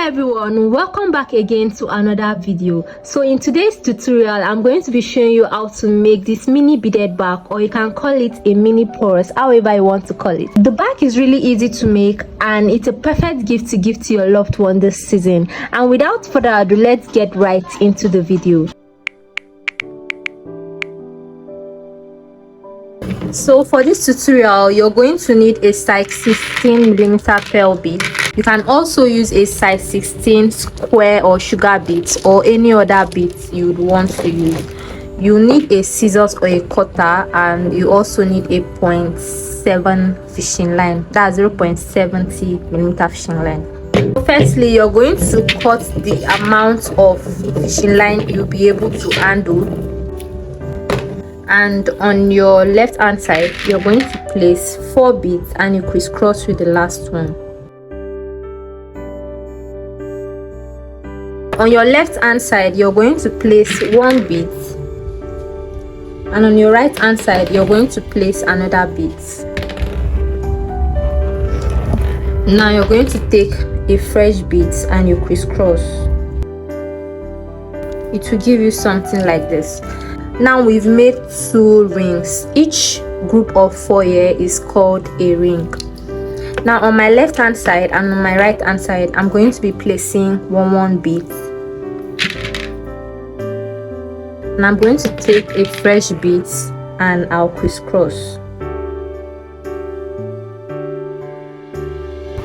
Everyone, welcome back again to another video. So in today's tutorial, I'm going to be showing you how to make this mini beaded bag, or you can call it a mini purse, however you want to call it. The bag is really easy to make and it's a perfect gift to give to your loved one this season. And without further ado, let's get right into the video. So for this tutorial, you're going to need a size 16mm pearl bead. You can also use a size 16 square or sugar beads, or any other beads you would want to use. You need a scissors or a cutter, and you also need a 0.7 fishing line. That's 0.70mm fishing line. Firstly, you're going to cut the amount of fishing line you'll be able to handle. And on your left hand side, you're going to place 4 beads and you crisscross with the last one. On your left hand side, you're going to place 1 bead, and on your right hand side, you're going to place another bead. Now you're going to take a fresh bead and you crisscross. It will give you something like this. Now we've made 2 rings. Each group of 4 here is called a ring. Now on my left hand side and on my right hand side, I'm going to be placing 1 bead, and I'm going to take a fresh bead and I'll crisscross.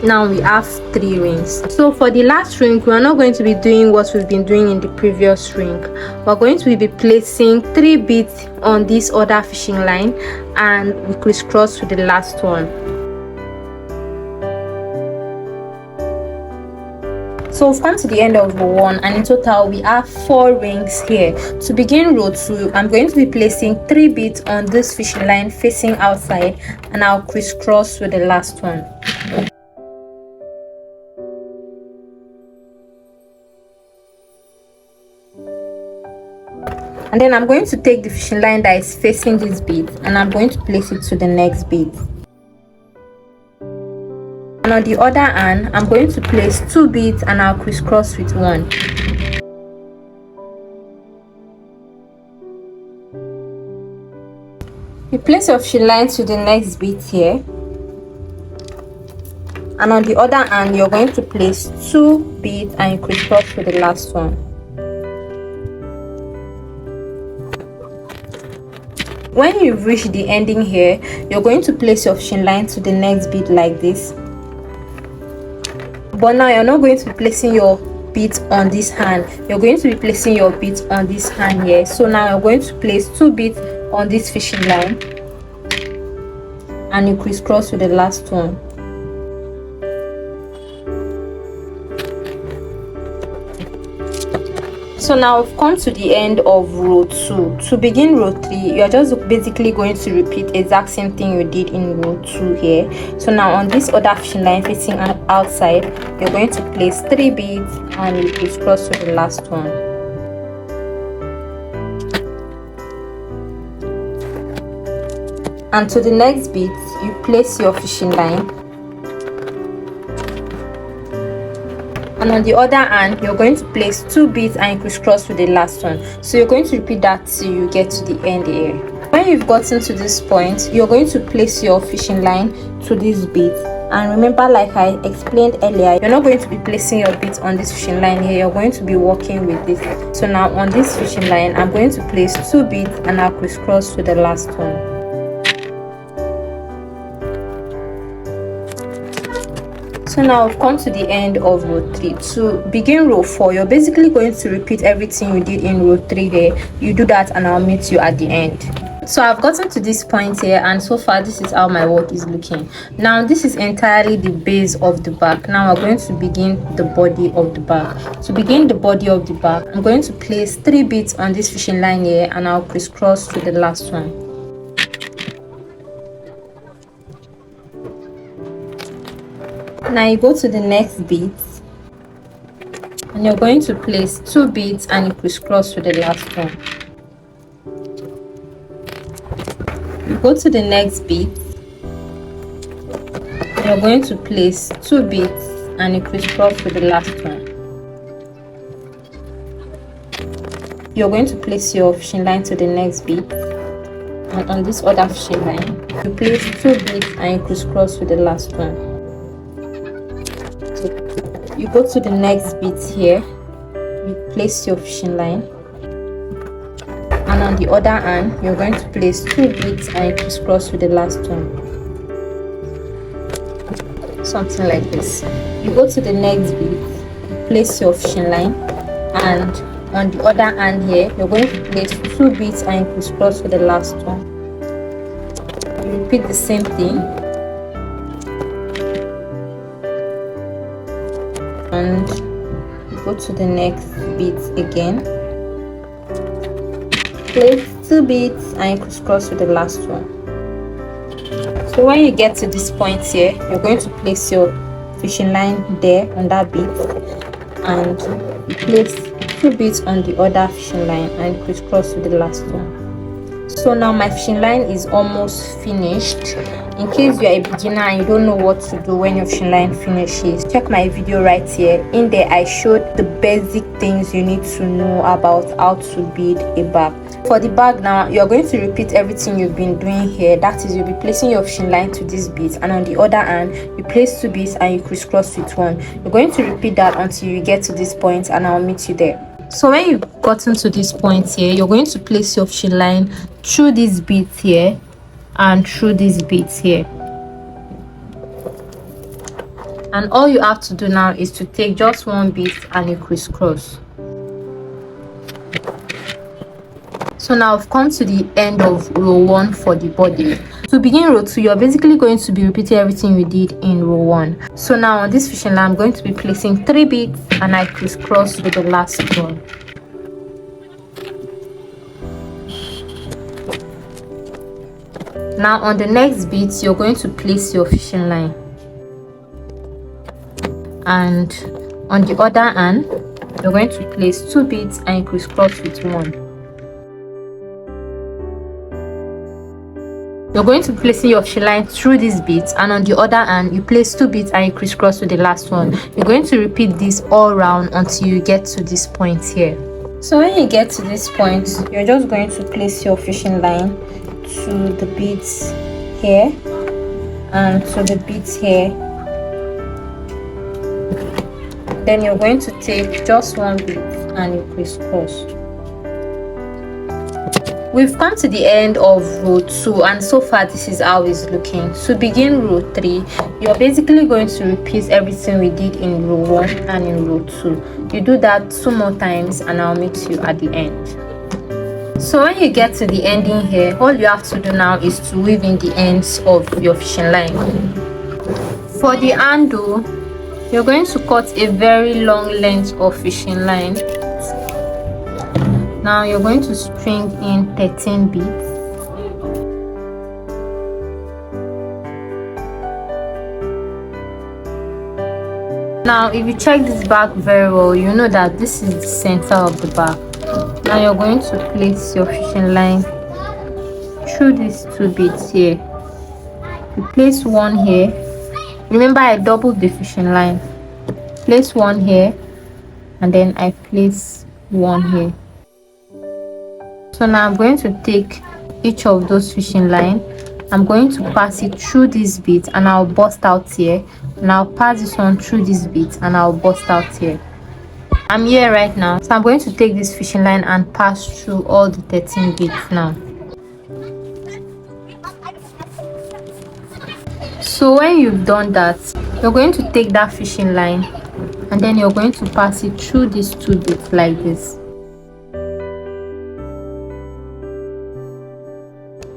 Now we have 3 rings. So for the last ring, we are not going to be doing what we've been doing in the previous ring. We're going to be placing 3 beads on this other fishing line and we crisscross with the last one. So we've come to the end of row 1, and in total we have 4 rings here. To begin row 2, I'm going to be placing 3 beads on this fishing line facing outside, and I'll crisscross with the last one. And then I'm going to take the fishing line that is facing this bead and I'm going to place it to the next bead. And on the other hand, I'm going to place 2 beads and I'll crisscross with 1. You place your fishing line to the next bead here. And on the other hand, you're going to place 2 beads and you crisscross with the last one. When you've reached the ending here, you're going to place your fishing line to the next bead like this. But now you're not going to be placing your beads on this hand. You're going to be placing your beads on this hand here. So now you're going to place 2 beads on this fishing line and you crisscross with the last one. So now we've come to the end of row 2. To begin row 3, you're just basically going to repeat exact same thing you did in row 2 here. So now on this other fishing line facing outside, you're going to place 3 beads and you crisscross with the last one. And to the next bead, you place your fishing line. And on the other hand, you're going to place 2 beads and you crisscross with the last one. So you're going to repeat that till you get to the end here. When you've gotten to this point, you're going to place your fishing line to this bead. And remember, like I explained earlier, you're not going to be placing your beads on this fishing line here. You're going to be working with this. So now on this fishing line, I'm going to place 2 beads and I'll crisscross with the last one. So now we've come to the end of row 3. To begin row 4, you're basically going to repeat everything you did in row 3 there. You do that and I'll meet you at the end. So I've gotten to this point here, and so far this is how my work is looking. Now this is entirely the base of the bag. Now we're going to begin the body of the bag. To begin the body of the bag, I'm going to place 3 beads on this fishing line here and I'll crisscross to the last one. Now you go to the next bead and you're going to place 2 beads and you crisscross with the last one. You go to the next bead, you're going to place 2 beads and you crisscross with the last one. you're going to place your fishing line to the next bead, and on this other fishing line you place 2 beads and you crisscross with the last one. So you go to the next bead here, you place your fishing line, and on the other hand you're going to place 2 beads and you crisscross with the last one. Something like this. You go to the next bead, place your fishing line, and on the other hand here you're going to place 2 beads and you crisscross with the last one. You repeat the same thing, and you go to the next bead again, place 2 beads and you crisscross with the last one. So when you get to this point here, you're going to place your fishing line there on that bead, and you place 2 beads on the other fishing line and crisscross with the last one. So now my fishing line is almost finished. In case you are a beginner and you don't know what to do when your fishing line finishes, check my video right here. In there I showed the basic things you need to know about how to bead a bag. For the bag now, you are going to repeat everything you've been doing here. That is, you'll be placing your fishing line to this bead, and on the other hand you place 2 beads and you crisscross with one. You're going to repeat that until you get to this point, and I'll meet you there. So when you've gotten to this point here, you're going to place your fishing line through these beads here and through these beads here, and all you have to do now is to take just 1 bead and you crisscross. So now I've come to the end of row 1 for the body. To begin row 2, you're basically going to be repeating everything you did in row 1. So now on this fishing line I'm going to be placing 3 beads and I crisscross with the last one. Now on the next bead you're going to place your fishing line, and on the other hand you're going to place 2 beads and you crisscross with one. You're going to be placing your fishing line through these beads, and on the other hand you place 2 beads and you crisscross with the last one. You're going to repeat this all round until you get to this point here. So when you get to this point, you're just going to place your fishing line to the beads here and to the beads here. Then you're going to take just 1 bead and you crisscross. We've come to the end of row 2, and so far this is how it's looking. To begin row 3, you're basically going to repeat everything we did in row 1 and in row 2. You do that 2 more times and I'll meet you at the end. So when you get to the ending here, all you have to do now is to weave in the ends of your fishing line. For the handle, you're going to cut a very long length of fishing line. Now you're going to string in 13 beads. Now if you check this bag very well, you know that this is the center of the bag. Now you're going to place your fishing line through these 2 beads here. You place 1 here. Remember I doubled the fishing line. Place 1 here, and then I place 1 here. So now I'm going to take each of those fishing line, I'm going to pass it through this bead and I'll bust out here, and I'll pass this one through this bead and I'll bust out here. I'm here right now, so I'm going to take this fishing line and pass through all the 13 beads now. So when you've done that, you're going to take that fishing line and then you're going to pass it through these 2 beads like this.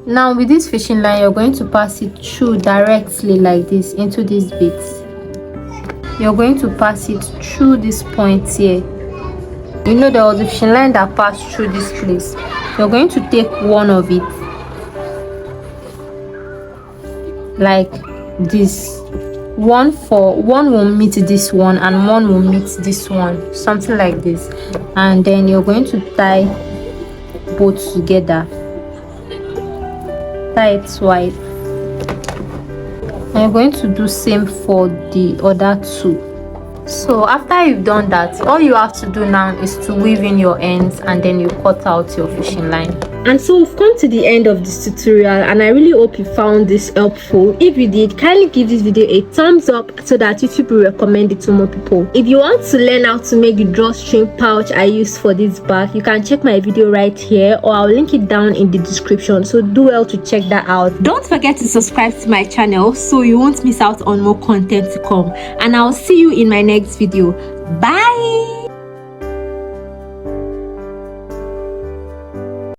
Now with this fishing line, you're going to pass it through directly like this into these beads. You're going to pass it through this point here. You know there was a fishing line that passed through this place. You're going to take one of it like this. One will meet this one and one will meet this one, something like this, and then you're going to tie both together. Tie it twice. I'm going to do same for the other 2. So after you've done that, all you have to do now is to weave in your ends and then you cut out your fishing line. And so we've come to the end of this tutorial, and I really hope you found this helpful. If you did, kindly give this video a thumbs up so that YouTube will recommend it to more people. If you want to learn how to make the drawstring pouch I used for this bag, you can check my video right here, or I'll link it down in the description, so do well to check that out. Don't forget to subscribe to my channel so you won't miss out on more content to come, and I'll see you in my next video. Bye.